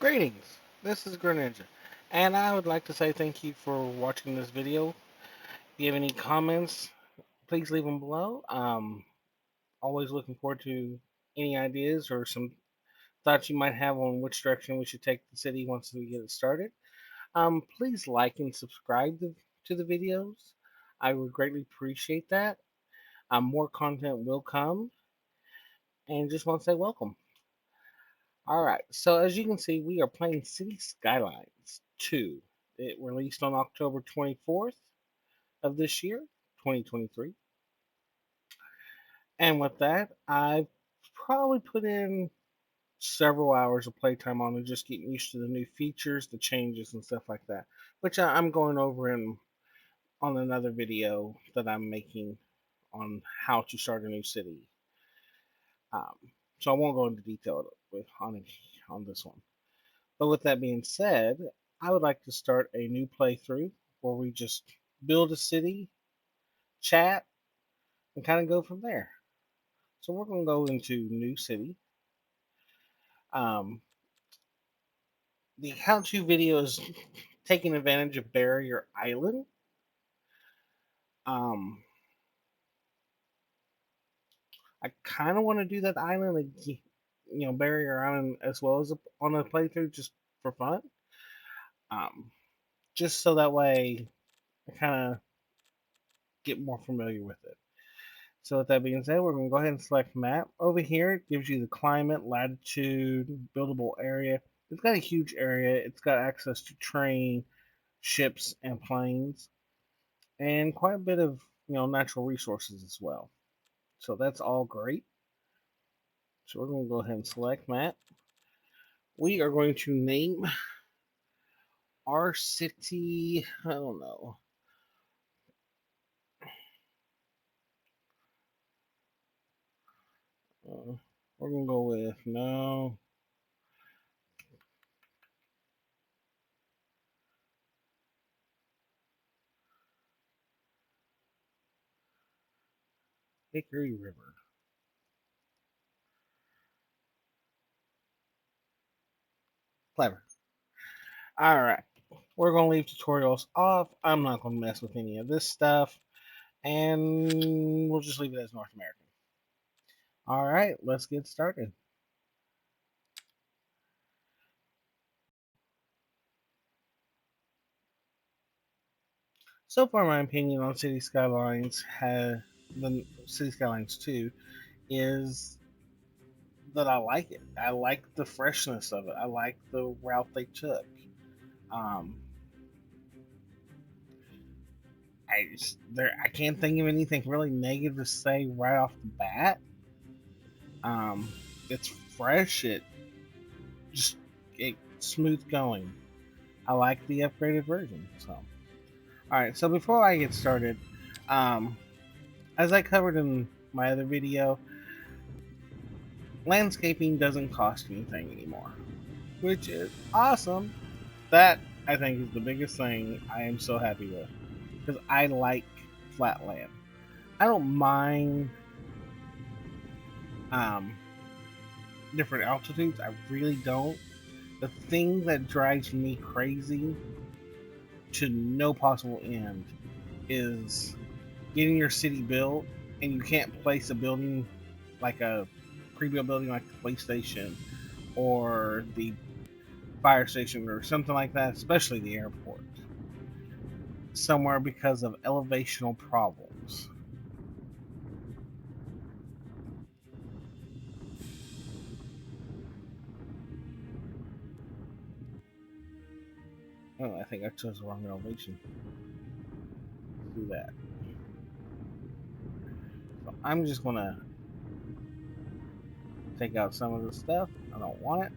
Greetings, this is Greninja, and I would like to say thank you for watching this video. If you have any comments, please leave them below. Always looking forward to any ideas or some thoughts you might have on which direction we should take the city once we get it started. Please like and subscribe to the videos. I would greatly appreciate that. More content will come, and just want to say welcome. Alright, so as you can see, we are playing City Skylines 2. It released on October 24th of this year, 2023. And with that, I've probably put in several hours of playtime on it, just getting used to the new features, the changes, and stuff like that, which I'm going over on another video that I'm making on how to start a new city. Um, so I won't go into detail on this one. But with that being said, I would like to start a new playthrough where we just build a city, chat, and kind of go from there. So we're going to go into new city. Um, the how-to video is taking advantage of Barrier Island. Um, I kind of want to do that island, like, Barrier Island as well as on a playthrough just for fun. Um, just so that way I kind of get more familiar with it. So with that being said, we're going to go ahead and select map. Over here, it gives you the climate, latitude, buildable area. It's got a huge area. It's got access to train, ships, and planes, and quite a bit of natural resources as well. So that's all great. So we're going to go ahead and select map. We are going to name our city. I don't know. We're going to go with no. Hickory River. Clever. All right. We're going to leave tutorials off. I'm not going to mess with any of this stuff. And we'll just leave it as North American. All right, let's get started. So far, my opinion on the City Skylines 2 is that I like it. I like the freshness of it. I like the route they took. Um, I can't think of anything really negative to say right off the bat. Um, it's fresh. Just it's smooth going. I like the upgraded version. So, all right. So before I get started, um, as I covered in my other video, landscaping doesn't cost anything anymore, which is awesome. That I think is the biggest thing I am so happy with because I like flat land. I don't mind um, different altitudes. I really don't. The thing that drives me crazy to no possible end is getting your city built and you can't place a building like a pre-built building like the police station or the fire station or something like that, especially the airport, somewhere because of elevational problems. Oh, I think I chose the wrong elevation. Let's do that. So I'm just gonna take out some of the stuff. I don't want it.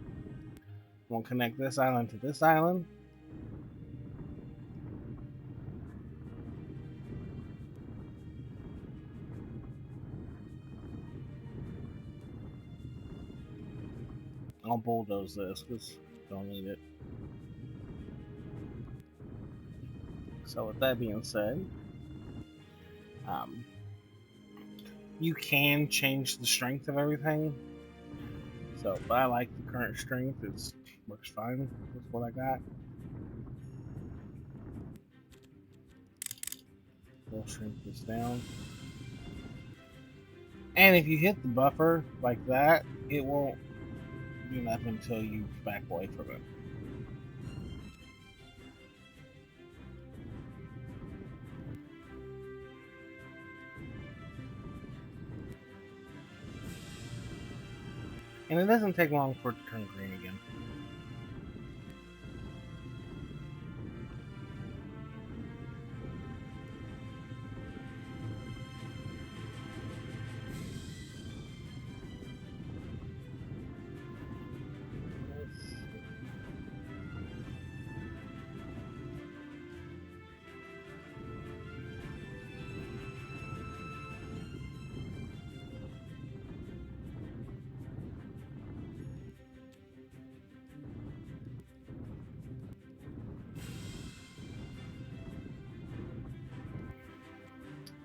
I'm gonna connect this island to this island. I'll bulldoze this because don't need it. So with that being said, um, you can change the strength of everything. So, but I like the current strength. It's Works fine. That's what I got. We'll shrink this down. And if you hit the buffer like that, it won't do nothing until you back away from it. And it doesn't take long for it to turn green again.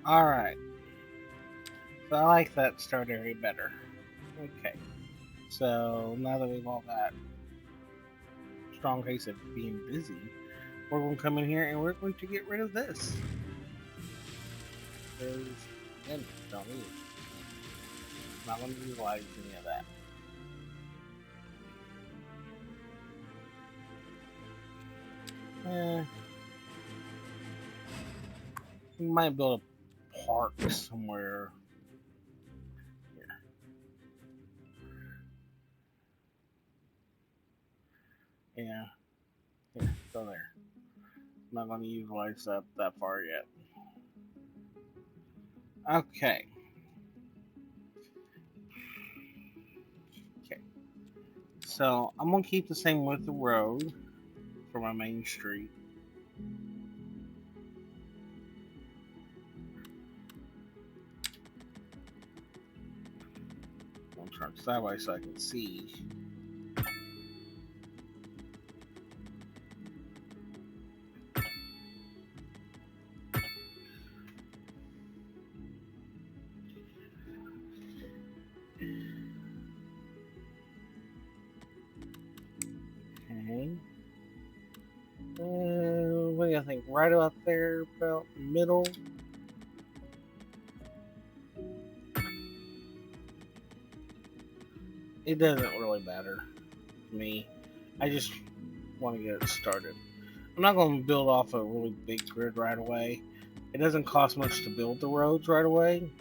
Alright. So I like that start area better. Okay. So now that we've all got strong case of being busy, we're going to come in here and we're going to get rid of this. Because, again, don't need it. Not going to utilize any of that. We might build a park somewhere here. Yeah. Here, go there. I'm not going to utilize that far yet. Okay. Okay. So I'm going to keep the same width of road for my main street. I'm turn sideways so I can see. Okay. What do you think? Right about there, about middle. It doesn't really matter to me. I just want to get it started. I'm not going to build off a really big grid right away. It doesn't cost much to build the roads right away,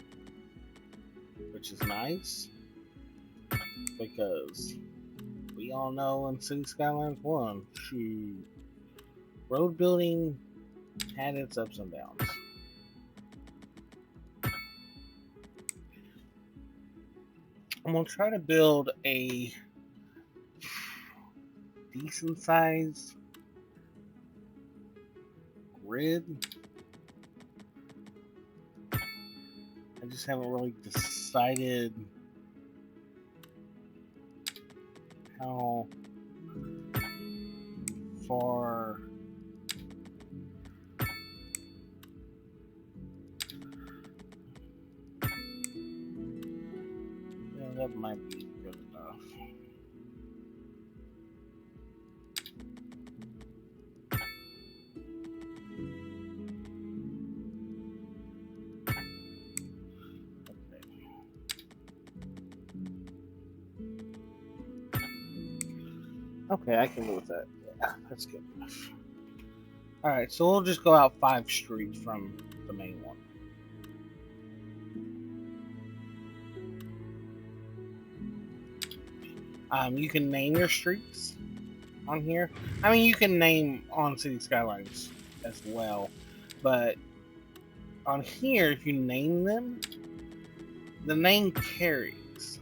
which is nice, because we all know in City Skylines 1, shoot, road building had its ups and downs. I'm going to try to build a decent sized grid. I just haven't really decided how far that might be good enough. Okay, I can live with that. Yeah, that's good enough. Alright, so we'll just go out 5 streets from the main one. You can name your streets on here. I mean, you can name on City Skylines as well, but on here, if you name them, the name carries.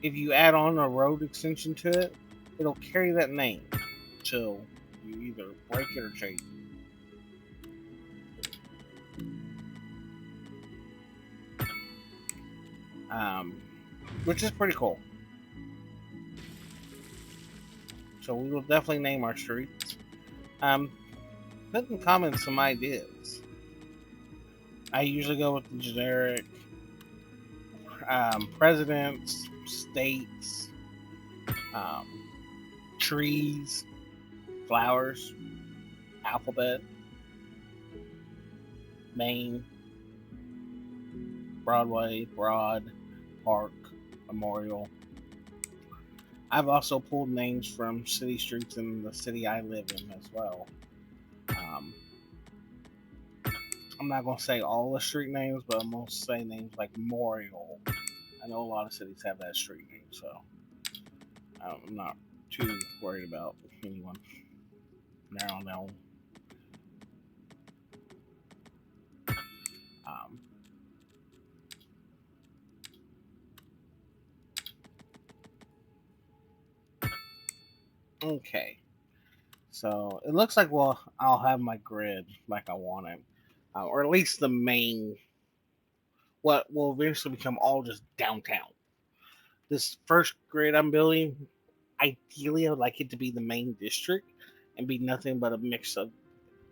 If you add on a road extension to it, it'll carry that name till you either break it or change it. Which is pretty cool. So we will definitely name our streets. Put in comments some ideas. I usually go with the generic presidents, states, um, trees, flowers, alphabet, Main, Broadway, Broad, Park, Memorial. I've also pulled names from city streets in the city I live in as well. Um, I'm not gonna say all the street names, but I'm gonna say names like Memorial. I know a lot of cities have that street name, so I'm not too worried about anyone now. Um, okay, so it looks like I'll have my grid like I want it, or at least the main. What will eventually become all just downtown. This first grid I'm building, ideally, I would like it to be the main district and be nothing but a mix of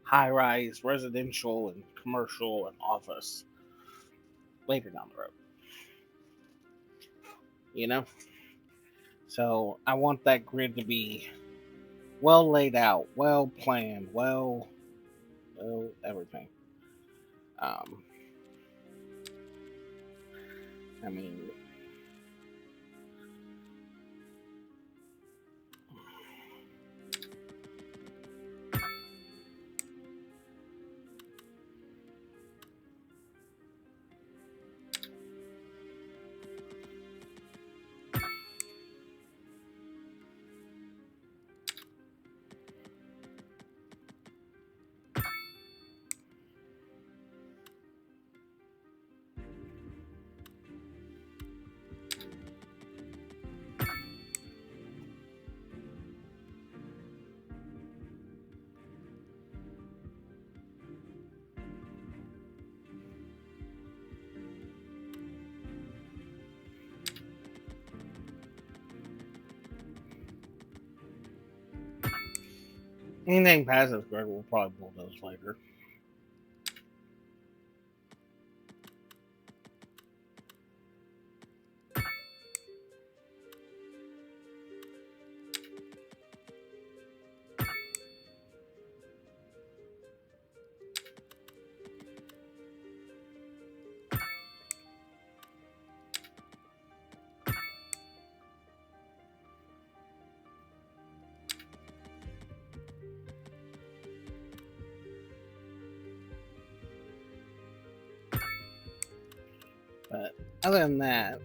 high rise, residential, and commercial and office later down the road. You know? So I want that grid to be well laid out, well planned, well everything. Um, I mean, anything past this grid, we'll probably build those later. But other than that,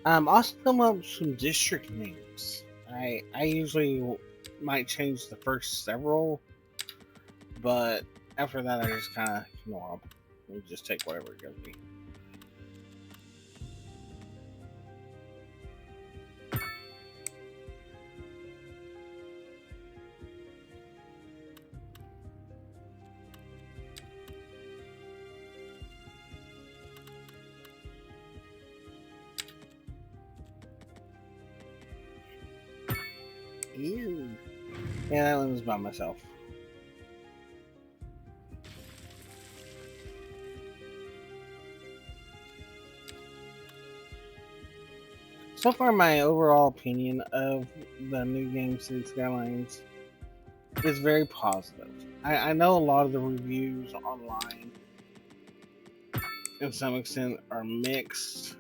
also come up with some district names. I usually might change the first several, but after that I just kind of ignore them. We just take whatever it gives me. Ew. Yeah, that one's by myself. So far, my overall opinion of the new game City Skylines is very positive. I know a lot of the reviews online, in some extent, are mixed,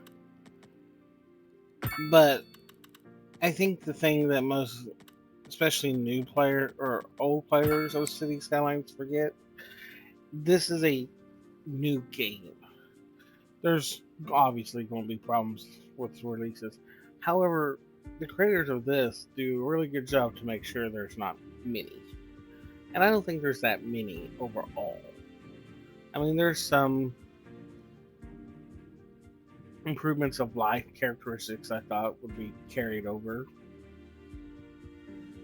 but I think the thing that most, especially new player or old players of City Skylines, forget this is a new game. There's obviously going to be problems with releases. However, the creators of this do a really good job to make sure there's not many. And I don't think there's that many overall. I mean, there's some improvements of life characteristics I thought would be carried over.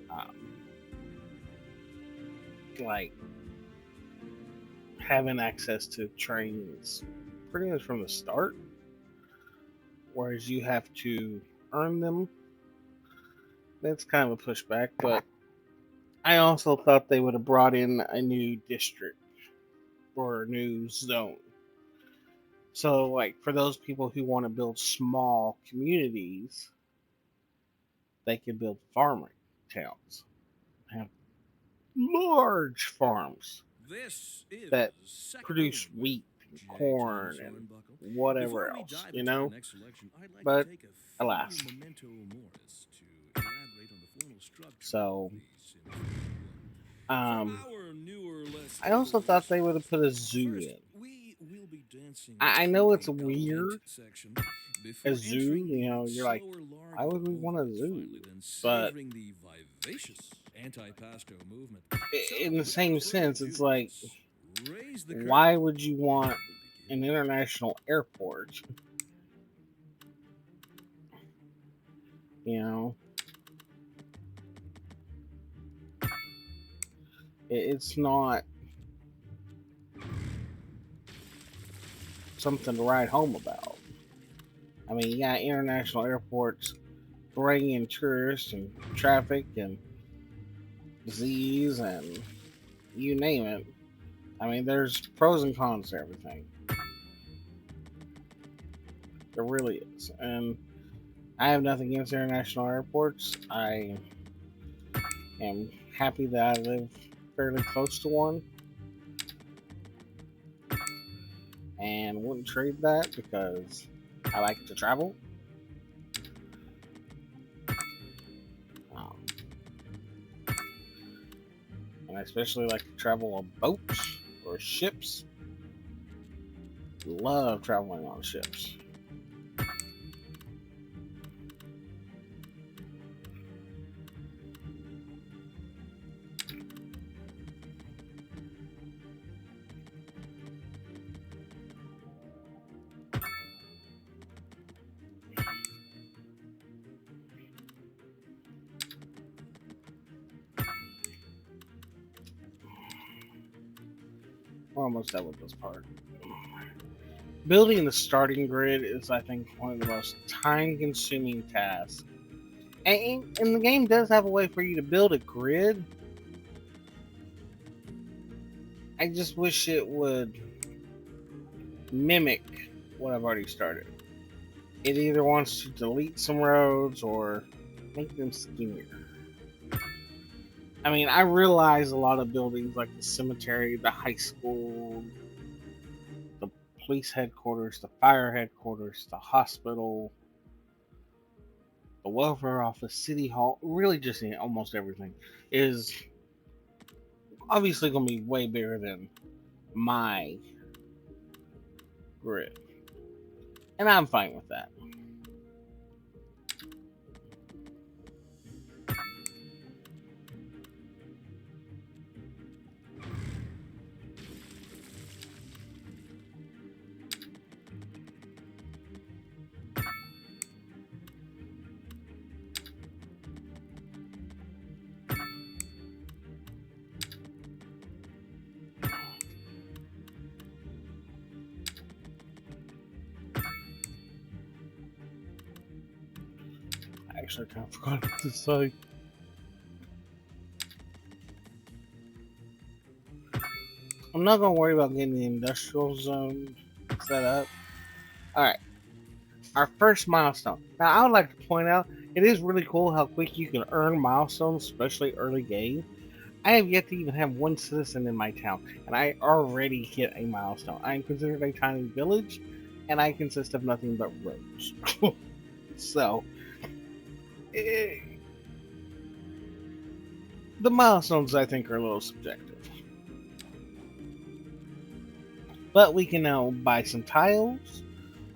Um, like having access to trains pretty much from the start, whereas you have to earn them. That's kind of a pushback, but I also thought they would have brought in a new district or a new zone. So, like, for those people who want to build small communities, they could build farming towns, have large farms This that is Second produce Inning with wheat and J. Tom corn and Sorenbuckle. whatever Before we else, dive you into our know? next selection, I'd like to But take a few alas. memento moris to elaborate on the formal structure So, of the Sims 4. For um, our newer, less I stable also thought they would have listeners, put a zoo first, in. we will be dancing I to know it's the update weird, section a before zoo, entering you the know, you're like, slower why Largo would we want a movement, zoo? finally, then But savoring the vivacious anti-pasto movement. So, in the without same further sense, it's ado, like, let's raise the curtain why would you want and an begin. international airport? You know, it's not something to write home about. I mean, you got international airports bringing in tourists and traffic and disease and you name it. I mean, there's pros and cons to everything. There really is. And I have nothing against international airports. I am happy that I live fairly close to one and wouldn't trade that because I like to travel. Um, and I especially like to travel on boats or ships. Love traveling on ships. We're almost done with this part. Building the starting grid is, I think, one of the most time consuming tasks. And the game does have a way for you to build a grid. I just wish it would mimic what I've already started. It either wants to delete some roads or make them skinnier. I mean, I realize a lot of buildings like the cemetery, the high school, the police headquarters, the fire headquarters, the hospital, the welfare office, city hall, really just almost everything is obviously going to be way bigger than my grid. And I'm fine with that. I actually kind of forgot what to say. I'm not going to worry about getting the industrial zone set up. Alright, our first milestone. Now, I would like to point out it is really cool how quick you can earn milestones, especially early game. I have yet to even have one citizen in my town, and I already hit a milestone. I am considered a tiny village, and I consist of nothing but roads. So, eh, the milestones I think are a little subjective. But we can now buy some tiles,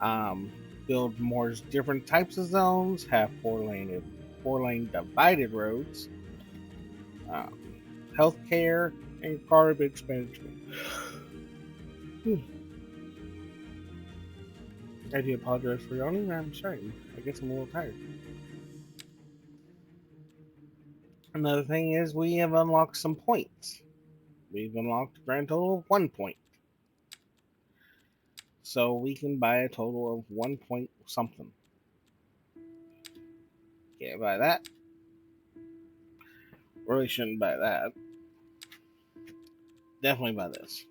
um, build more different types of zones, have four lane divided roads, um, healthcare, and garbage management. I do apologize for yawning. I'm sorry. I guess I'm a little tired. Another thing is we have unlocked some points. We've unlocked a grand total of 1 point. So we can buy a total of 1 point something. Can't buy that. Really shouldn't buy that. Definitely buy this.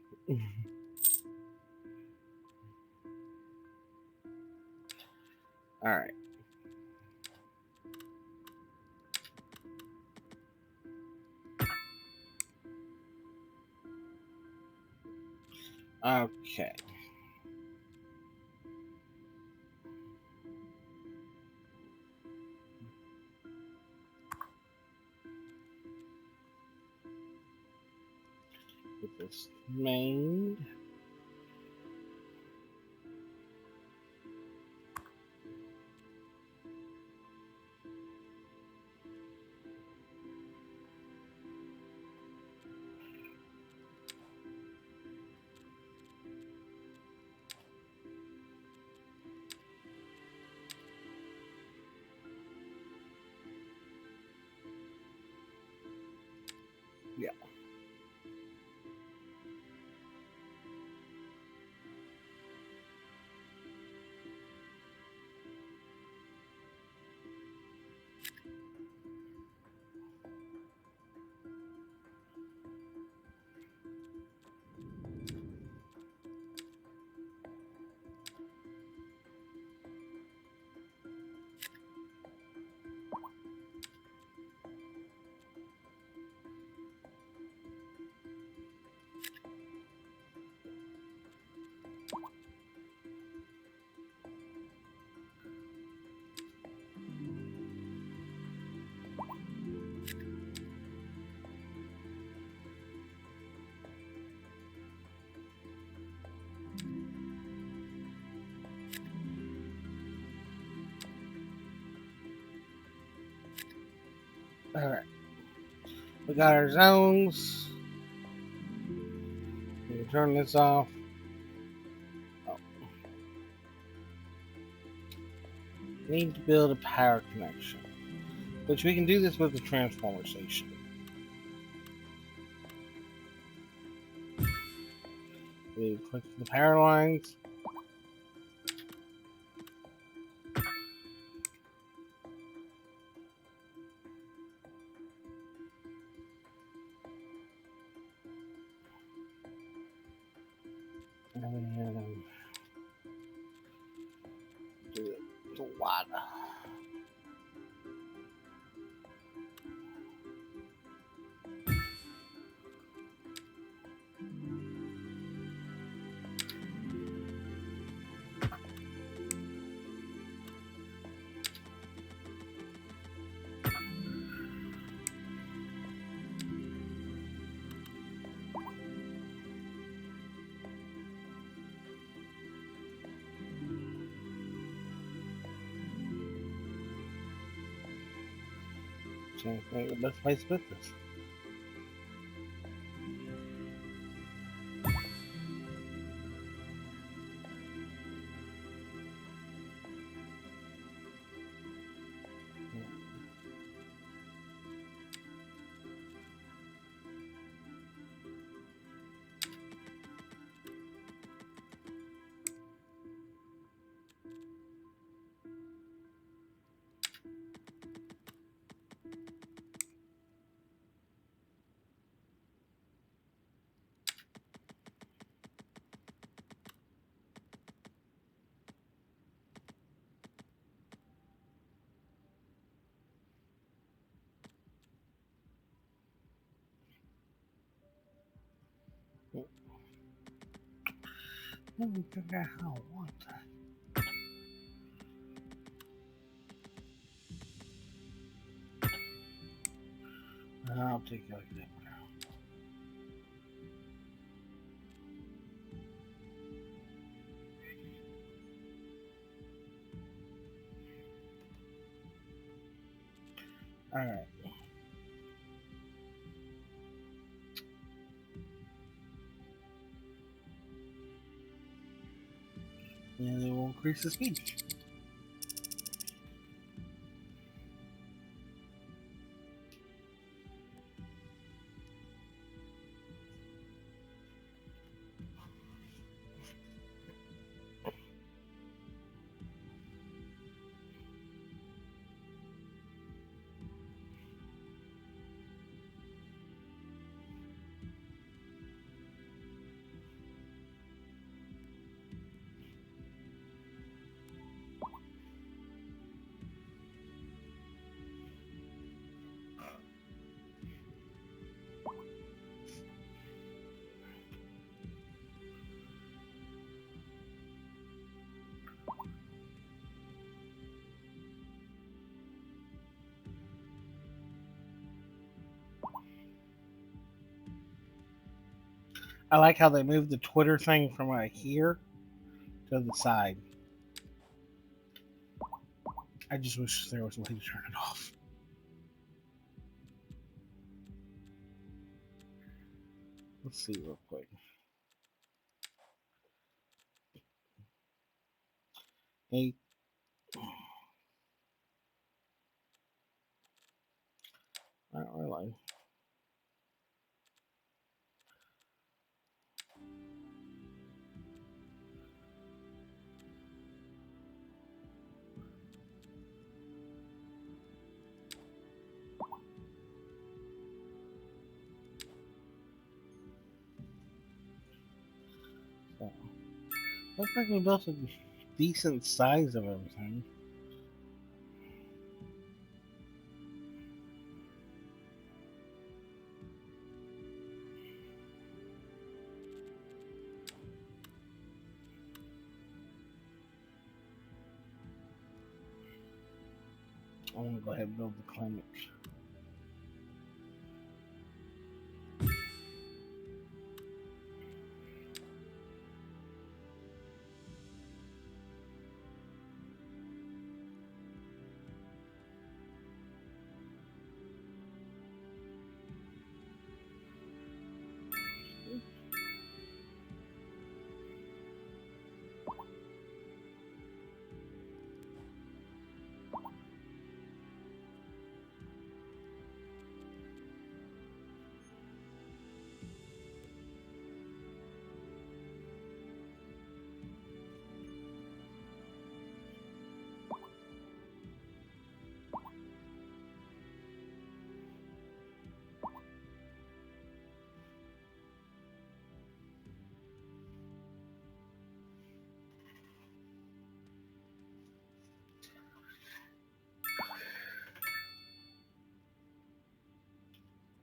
Alright. Okay. Get this made. Yeah. All right. We got our zones. We can turn this off. Oh. Need to build a power connection, which we can do this with the transformer station. We click the power lines. And do the water. So I think the best place to put this. Let me figure out how I want that. I'll take it like that. All right. And it will increase the speed. I like how they moved the Twitter thing from right here to the side. I just wish there was a way to turn it off. Let's see real quick. Hey, not really. So, looks like we built a decent size of everything. I'm gonna go ahead and build the clinic.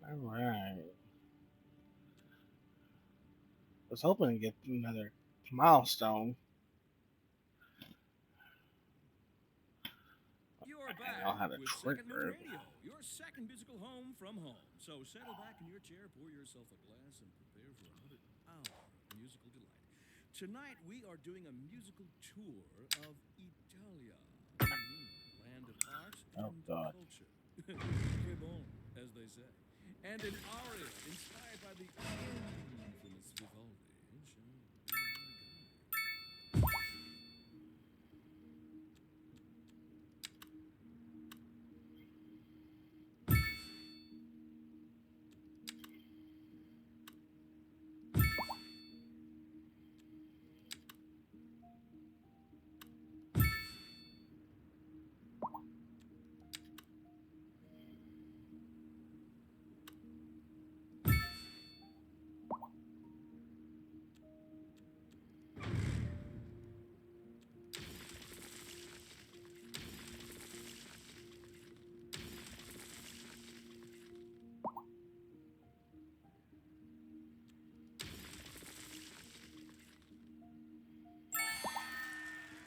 All right. I was hoping to get another milestone. You're I know back how to with Second Moon trigger it. Radio, your second musical home from home. So settle back in your chair, pour yourself a glass, and prepare for another hour of musical delight. Tonight, we are doing a musical tour of Italia, land of art Oh and God. culture. Que bon, as they say. And an aria inspired by the infamous Vivaldi. Shall be our guide.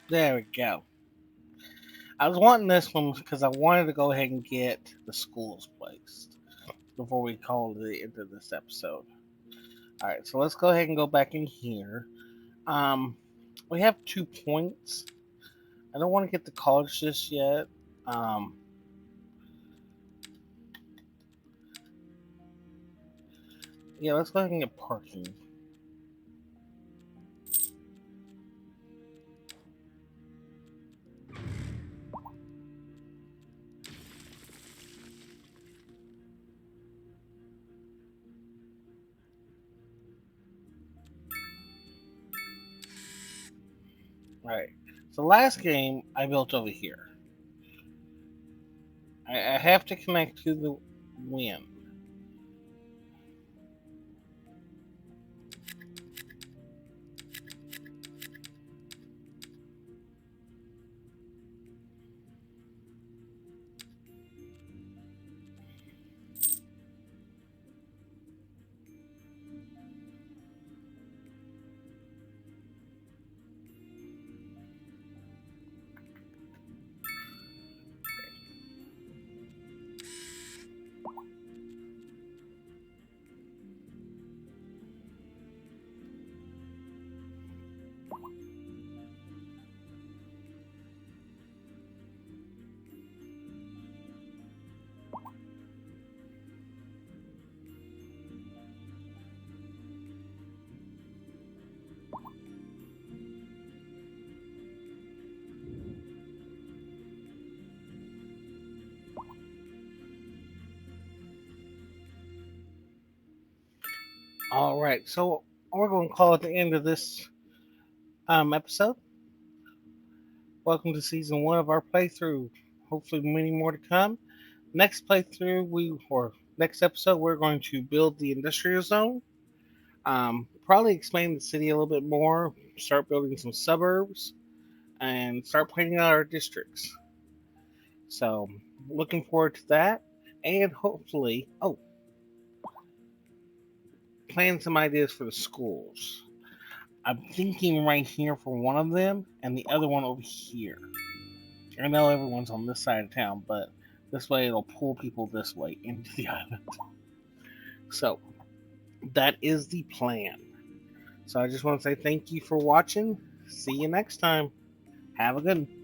There we go. I was wanting this one because I wanted to go ahead and get the schools placed before we call the end of this episode. All right, so let's go ahead and go back in here. Um, we have 2 points. I don't want to get the college just yet. Um, yeah, let's go ahead and get parking. All right. So last game I built over here. I have to connect to the wind. All right, so we're going to call it the end of this episode. Welcome to season one of our playthrough. Hopefully, many more to come. Next playthrough, next episode, we're going to build the industrial zone. Probably explain the city a little bit more. Start building some suburbs and start planning out our districts. So, looking forward to that, and hopefully, plan some ideas for the schools. I'm thinking right here for one of them, and the other one over here. I know everyone's on this side of town, but this way it'll pull people this way into the island. So that is the plan. So I just want to say thank you for watching. See you next time. Have a good one.